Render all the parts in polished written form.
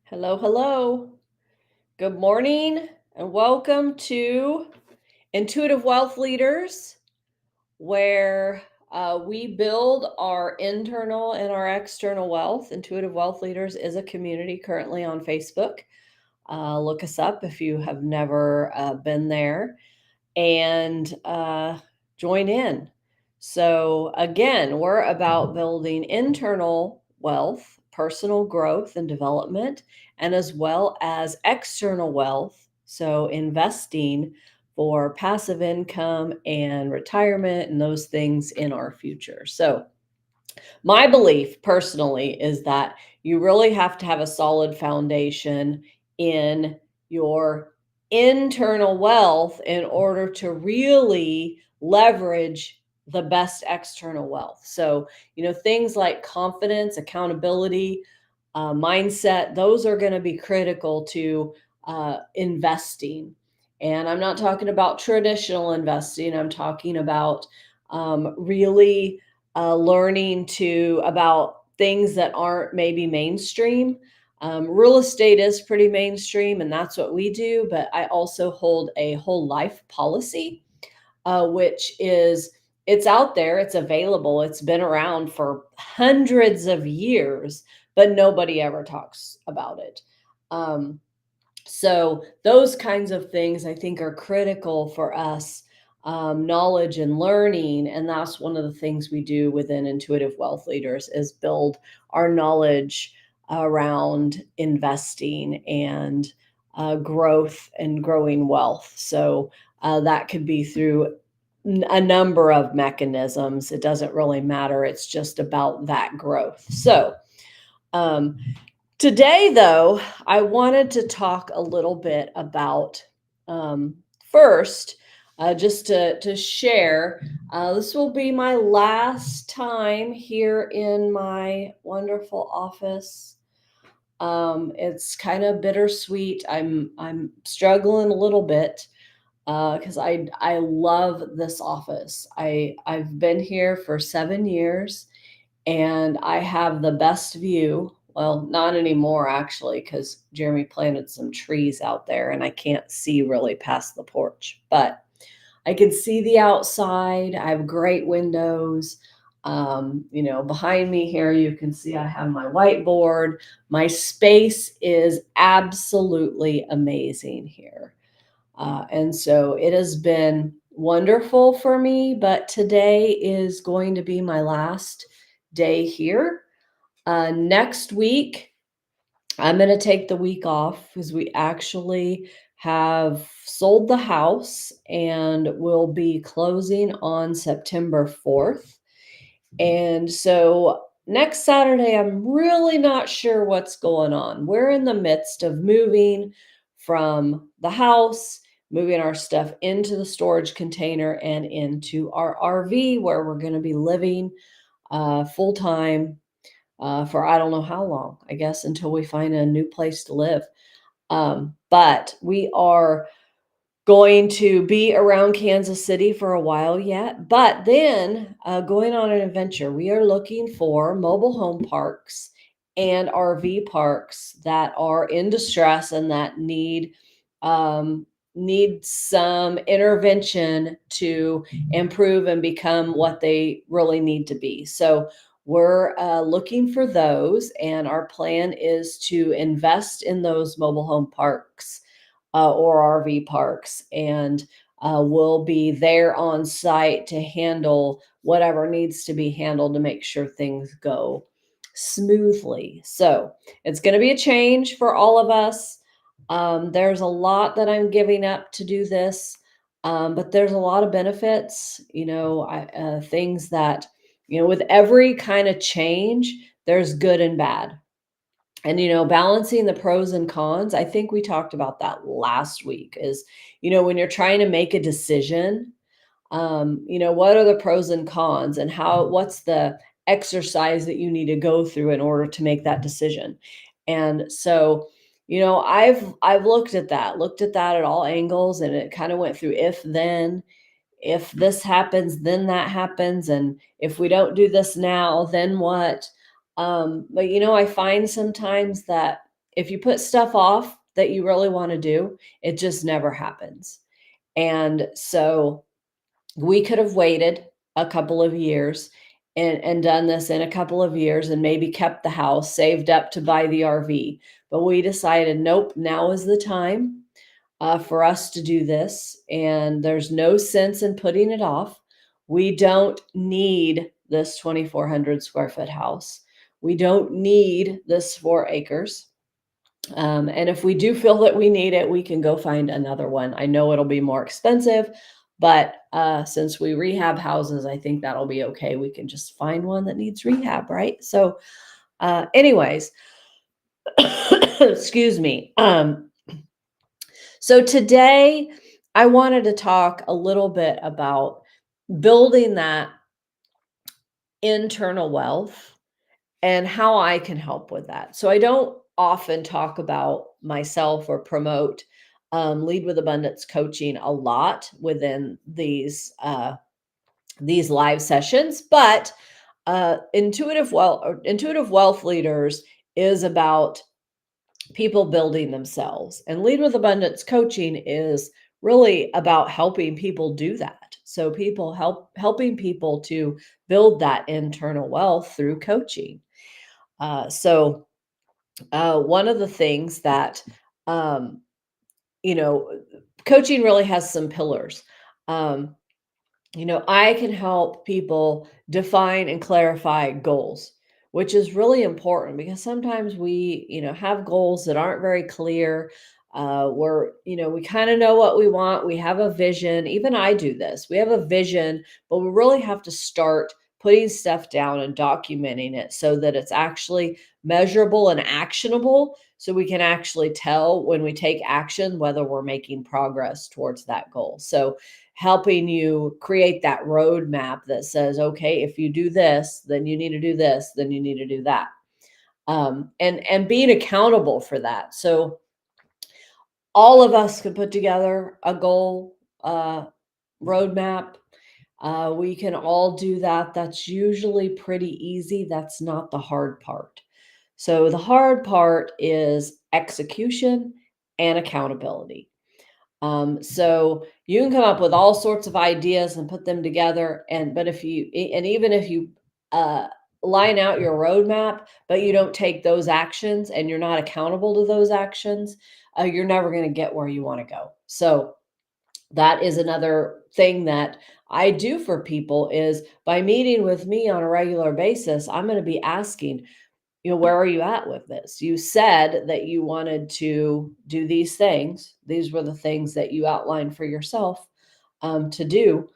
Hello, hello. Good morning and welcome to Intuitive Wealth Leaders, where we build our internal and our external wealth. Intuitive Wealth Leaders is a community currently on Facebook. Look us up if you have never been there and join in. So, again, we're about building internal wealth, personal growth and development, and as well as external wealth. So, investing for passive income and retirement and those things in our future. So, my belief personally is that you really have to have a solid foundation in your internal wealth in order to really leverage the best external wealth. So, things like confidence, accountability, mindset, those are going to be critical to investing. And I'm not talking about traditional investing, I'm talking about really learning to about things that aren't maybe mainstream. Real estate is pretty mainstream, and that's what we do. But I also hold a whole life policy, which is it's out there, it's available, it's been around for hundreds of years, but nobody ever talks about it. Um, so those kinds of things I think are critical for us, knowledge and learning, and that's one of the things we do within Intuitive Wealth Leaders is build our knowledge around investing and growth and growing wealth. So that could be through a number of mechanisms. It doesn't really matter. It's just about that growth. So um, today, though, I wanted to talk a little bit about first, just to share. This will be my last time here in my wonderful office. It's kind of bittersweet. I'm struggling a little bit because I love this office. I've been here for 7 years and I have the best view. Well, not anymore actually, because Jeremy planted some trees out there and I can't see really past the porch. But I can see the outside. I have great windows. Behind me here, you can see I have my whiteboard. My space is absolutely amazing here. And so it has been wonderful for me, but today is going to be my last day here. Next week, I'm going to take the week off because we actually have sold the house and will be closing on September 4th. And so next Saturday, I'm really not sure what's going on. We're in the midst of moving from the house, moving our stuff into the storage container and into our RV where we're going to be living full time for I don't know how long, I guess, until we find a new place to live. But we are going to be around Kansas City for a while yet, but then going on an adventure. We are looking for mobile home parks and RV parks that are in distress and that um, need some intervention to improve and become what they really need to be. So we're looking for those, and our plan is to invest in those mobile home parks or RV parks, and we'll be there on site to handle whatever needs to be handled to make sure things go smoothly. So it's going to be a change for all of us. There's a lot that I'm giving up to do this, but there's a lot of benefits, things that, with every kind of change, there's good and bad. And, balancing the pros and cons, I think we talked about that last week is, when you're trying to make a decision, what are the pros and cons and what's the exercise that you need to go through in order to make that decision. And so, I've looked at that at all angles, and it kind of went through if this happens, then that happens. And if we don't do this now, then what? But I find sometimes that if you put stuff off that you really want to do, it just never happens. And so we could have waited a couple of years and done this in a couple of years and maybe kept the house, saved up to buy the RV. But we decided, nope, now is the time for us to do this. And there's no sense in putting it off. We don't need this 2,400 square foot house. We don't need this 4 acres. And if we do feel that we need it, we can go find another one. I know it'll be more expensive, but since we rehab houses, I think that'll be okay. We can just find one that needs rehab, right? So, anyways, excuse me. So today I wanted to talk a little bit about building that internal wealth and how I can help with that. So I don't often talk about myself or promote lead with abundance coaching a lot within these live sessions, but intuitive wealth leaders is about people building themselves, and lead with abundance coaching is really about helping people do that. So people helping people to build that internal wealth through coaching. One of the things that, um, you know, coaching really has some pillars. Um, I can help people define and clarify goals, which is really important because sometimes we, have goals that aren't very clear. We kind of know what we want. We have a vision. Even I do this. We have a vision, but we really have to start putting stuff down and documenting it so that it's actually measurable and actionable. So we can actually tell when we take action whether we're making progress towards that goal. So helping you create that roadmap that says, okay, if you do this, then you need to do this, then you need to do that. And being accountable for that. So all of us can put together a goal roadmap. We can all do that. That's usually pretty easy. That's not the hard part. So the hard part is execution and accountability. So you can come up with all sorts of ideas and put them together. And even if you uh, line out your roadmap, but you don't take those actions and you're not accountable to those actions, you're never going to get where you want to go. So that is another thing that I do for people is by meeting with me on a regular basis, I'm going to be asking, where are you at with this? You said that you wanted to do these things. These were the things that you outlined for yourself to do.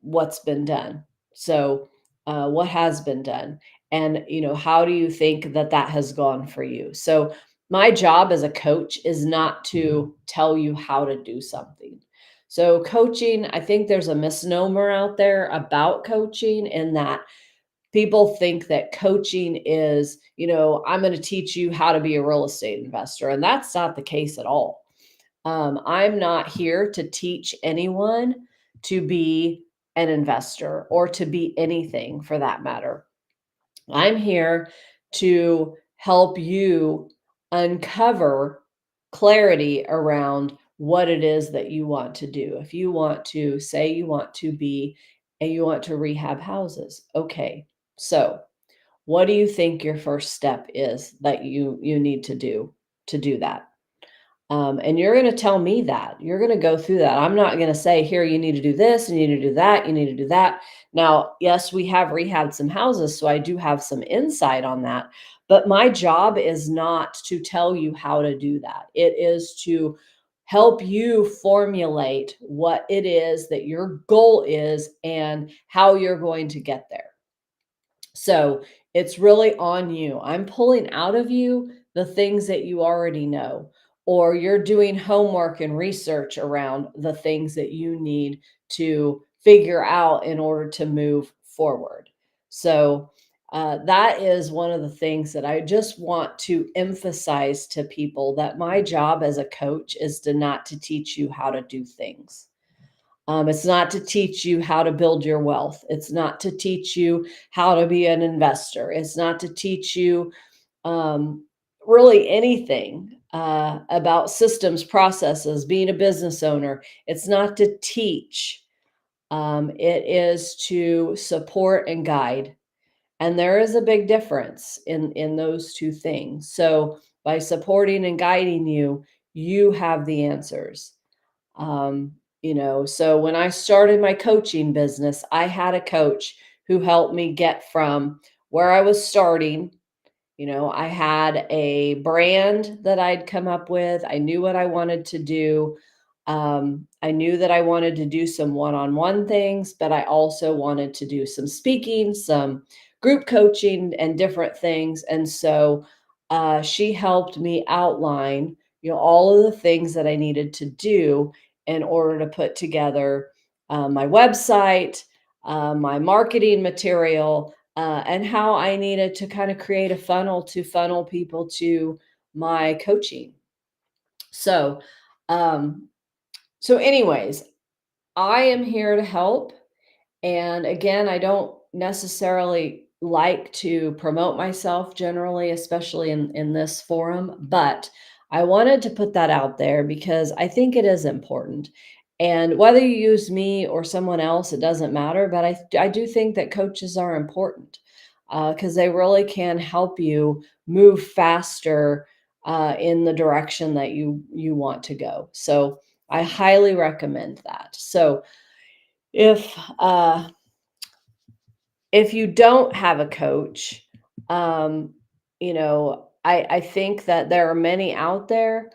What's been done? So, what has been done? And, how do you think that that has gone for you? So, my job as a coach is not to tell you how to do something. So, coaching, I think there's a misnomer out there about coaching in that people think that coaching is, I'm going to teach you how to be a real estate investor. And that's not the case at all. I'm not here to teach anyone to be an investor or to be anything for that matter. I'm here to help you uncover clarity around what it is that you want to do. If you want to say you want to be and you want to rehab houses, okay. So, what do you think your first step is that you need to do that? And you're going to tell me that. You're going to go through that. I'm not going to say, here, you need to do this, and you need to do that, you need to do that. Now, yes, we have rehabbed some houses, so I do have some insight on that. But my job is not to tell you how to do that. It is to help you formulate what it is that your goal is and how you're going to get there. So it's really on you. I'm pulling out of you the things that you already know, or you're doing homework and research around the things that you need to figure out in order to move forward. So that is one of the things that I just want to emphasize to people that my job as a coach is to not to teach you how to do things. It's not to teach you how to build your wealth. It's not to teach you how to be an investor. It's not to teach you, um, really anything about systems, processes, being a business owner. It's not to teach, it is to support and guide. And there is a big difference in those two things. So by supporting and guiding you, you have the answers. Um, so when I started my coaching business, I had a coach who helped me get from where I was starting. I had a brand that I'd come up with. I knew what I wanted to do. I knew that I wanted to do some one on one things, but I also wanted to do some speaking, some group coaching, and different things. And so she helped me outline, all of the things that I needed to do in order to put together my website, my marketing material, and how I needed to kind of create a funnel to funnel people to my coaching. So, um, anyways, I am here to help. And again, I don't necessarily like to promote myself generally, especially in this forum, but I wanted to put that out there because I think it is important. And whether you use me or someone else, it doesn't matter. But I do think that coaches are important because they really can help you move faster in the direction that you want to go. So I highly recommend that. So if if you don't have a coach, I think that there are many out there.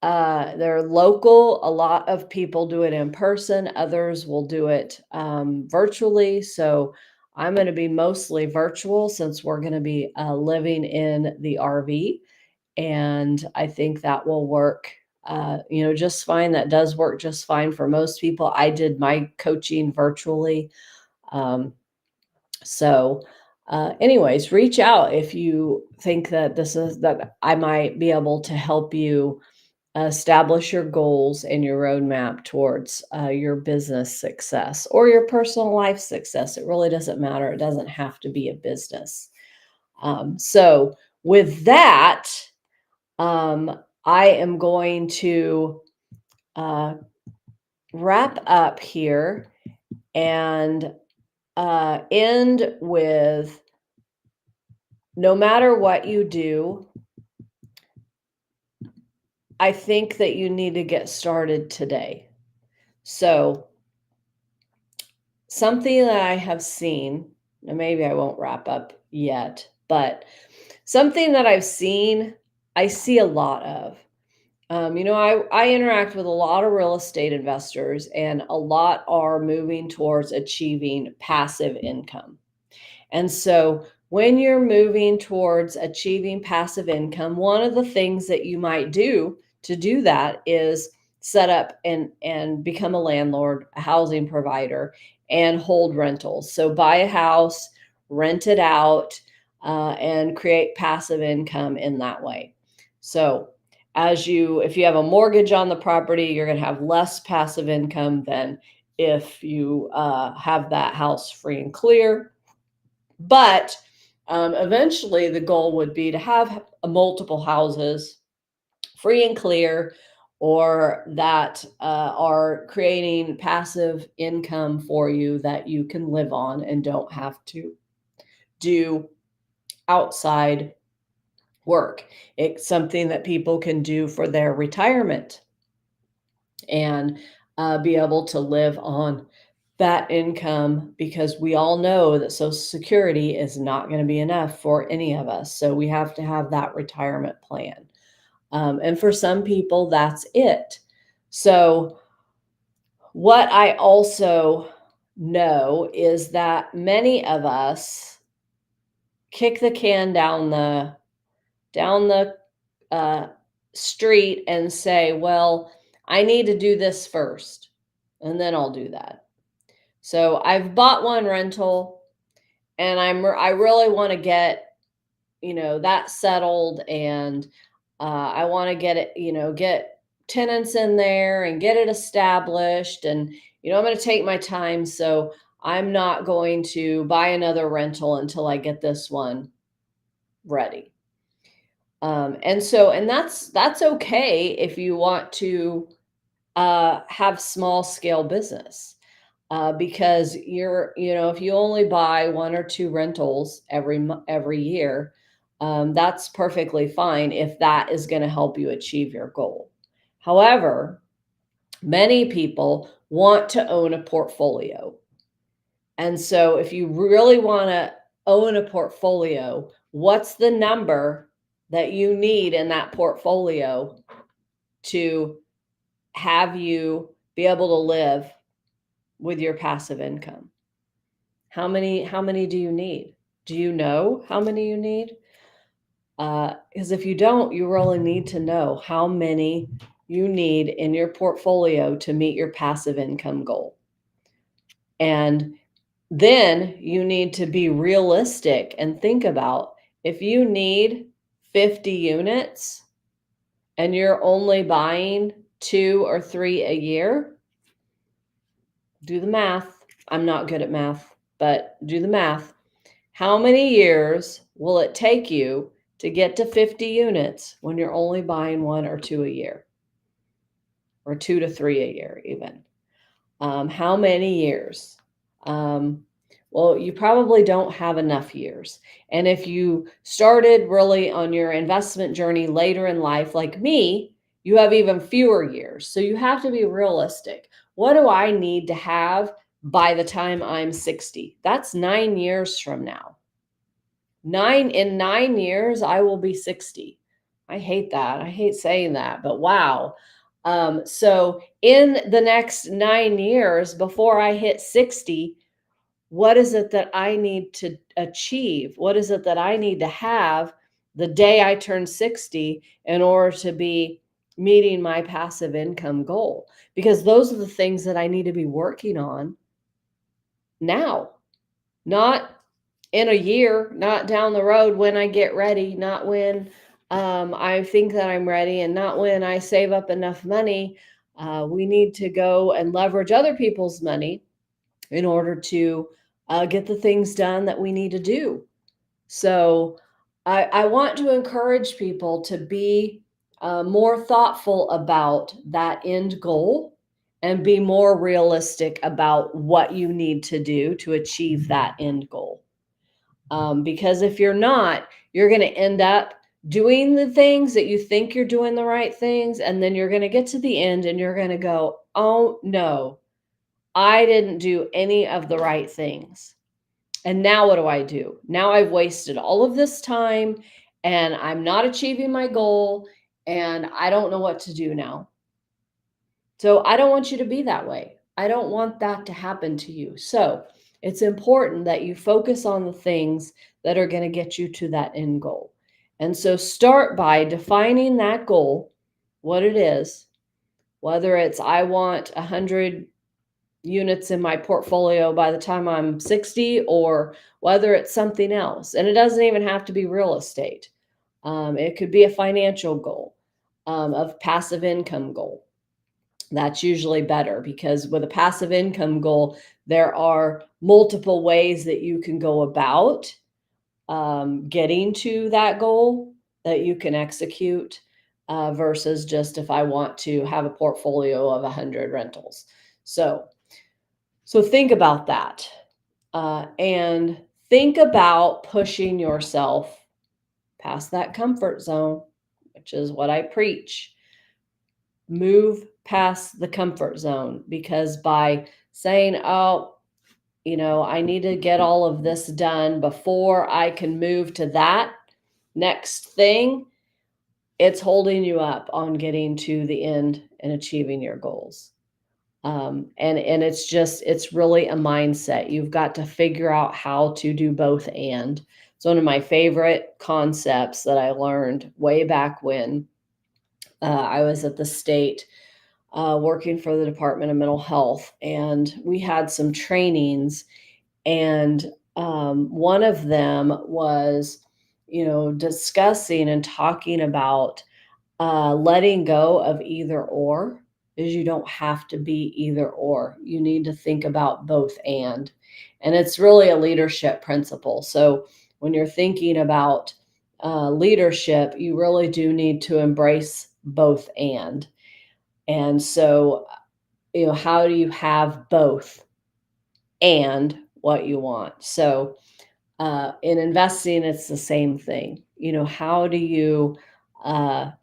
They're local. A lot of people do it in person. Others will do it virtually. So I'm going to be mostly virtual since we're going to be living in the RV, and I think that will work. Just fine. That does work just fine for most people. I did my coaching virtually. Um, anyways, reach out if you think that that I might be able to help you establish your goals and your roadmap towards your business success or your personal life success. It really doesn't matter. It doesn't have to be a business. With that, I am going to uh, wrap up here and end with no matter what you do, I think that you need to get started today. So, something that I have seen, and maybe I won't wrap up yet, but something that I've seen, I see a lot of. I interact with a lot of real estate investors, and a lot are moving towards achieving passive income. And so when you're moving towards achieving passive income, one of the things that you might do to do that is set up and become a landlord, a housing provider, and hold rentals. So buy a house, rent it out, and create passive income in that way. So if you have a mortgage on the property, you're going to have less passive income than if you have that house free and clear, but eventually, the goal would be to have multiple houses free and clear, or that are creating passive income for you that you can live on and don't have to do outside work. It's something that people can do for their retirement and be able to live on that income, because we all know that Social Security is not going to be enough for any of us. So we have to have that retirement plan. And for some people, that's it. So, what I also know is that many of us kick the can down the uh, street and say, "Well, I need to do this first, and then I'll do that." So I've bought one rental, and I really want to get, that settled, and I want to get it, get tenants in there and get it established, and I'm going to take my time. So I'm not going to buy another rental until I get this one ready. And that's okay if you want to have small scale business, because if you only buy one or two rentals every year, that's perfectly fine if that is going to help you achieve your goal. However, many people want to own a portfolio. And so if you really want to own a portfolio, what's the number that you need in that portfolio to have you be able to live with your passive income? How many do you need? Do you know how many you need? Because if you don't, you really need to know how many you need in your portfolio to meet your passive income goal. And then you need to be realistic and think about, if you need 50 units and you're only buying 2 or 3 a year, do the math. I'm not good at math, but do the math. How many years will it take you to get to 50 units when you're only buying 1 or 2 a year, or 2 to 3 a year even? How many years? Um, well, you probably don't have enough years. And if you started really on your investment journey later in life, like me, you have even fewer years. So you have to be realistic. What do I need to have by the time I'm 60? That's 9 years from now. In 9 years, I will be 60. I hate that. I hate saying that, but wow. So in the next 9 years, before I hit 60, what is it that I need to achieve? What is it that I need to have the day I turn 60 in order to be meeting my passive income goal? Because those are the things that I need to be working on now, not in a year, not down the road when I get ready, not when I think that I'm ready, and not when I save up enough money. We need to go and leverage other people's money in order to get the things done that we need to do. So I want to encourage people to be more thoughtful about that end goal and be more realistic about what you need to do to achieve that end goal. Because if you're not, you're going to end up doing the things that you think you're doing the right things. And then you're going to get to the end and you're going to go, oh no, I didn't do any of the right things. And now what do I do? Now I've wasted all of this time and I'm not achieving my goal and I don't know what to do now. So I don't want you to be that way. I don't want that to happen to you. So it's important that you focus on the things that are going to get you to that end goal. And so start by defining that goal, what it is, whether it's I want 100 units in my portfolio by the time I'm 60, or whether it's something else. And it doesn't even have to be real estate. It could be a financial goal, of passive income goal. That's usually better, because with a passive income goal, there are multiple ways that you can go about getting to that goal that you can execute, versus just if I want to have a portfolio of 100 rentals. So think about that, and think about pushing yourself past that comfort zone, which is what I preach. Move past the comfort zone, because by saying, oh, I need to get all of this done before I can move to that next thing, it's holding you up on getting to the end and achieving your goals. And it's really a mindset. You've got to figure out how to do both. And it's one of my favorite concepts that I learned way back when I was at the state, working for the Department of Mental Health, and we had some trainings, and one of them was, discussing and talking about letting go of either or. Is you don't have to be either or. You need to think about both and it's really a leadership principle. So when you're thinking about leadership, you really do need to embrace both and so how do you have both and what you want? So in investing, it's the same thing. How do you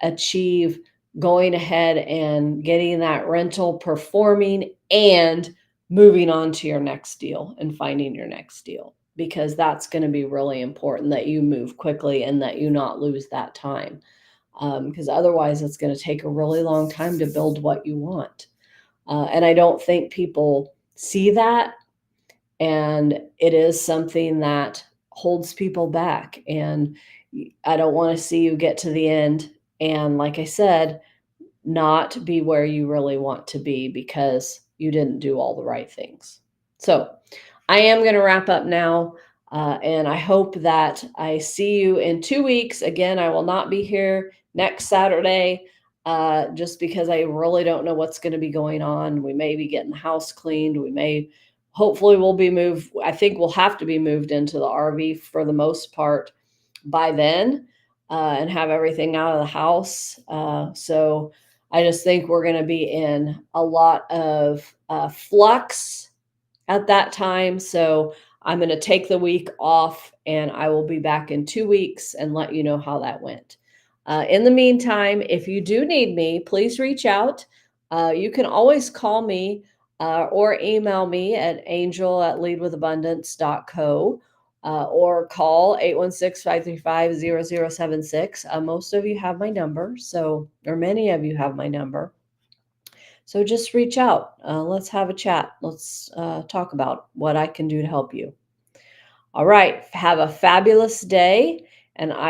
achieve going ahead and getting that rental performing and moving on to your next deal and finding your next deal? Because that's going to be really important that you move quickly and that you not lose that time. Because otherwise, it's going to take a really long time to build what you want. And I don't think people see that, and it is something that holds people back. And I don't want to see you get to the end and, like I said, not be where you really want to be because you didn't do all the right things. So I am going to wrap up now. And I hope that I see you in 2 weeks. Again, I will not be here next Saturday just because I really don't know what's going to be going on. We may be getting the house cleaned. Hopefully, we'll be moved. I think we'll have to be moved into the RV for the most part by then and have everything out of the house. So I just think we're going to be in a lot of flux at that time. So I'm going to take the week off and I will be back in 2 weeks and let you know how that went. In the meantime, if you do need me, please reach out. You can always call me or email me at angel@leadwithabundance.co or call 816-535-0076. Most of you have my number, or many of you have my number. So just reach out. Let's have a chat. Let's talk about what I can do to help you. All right. Have a fabulous day. And I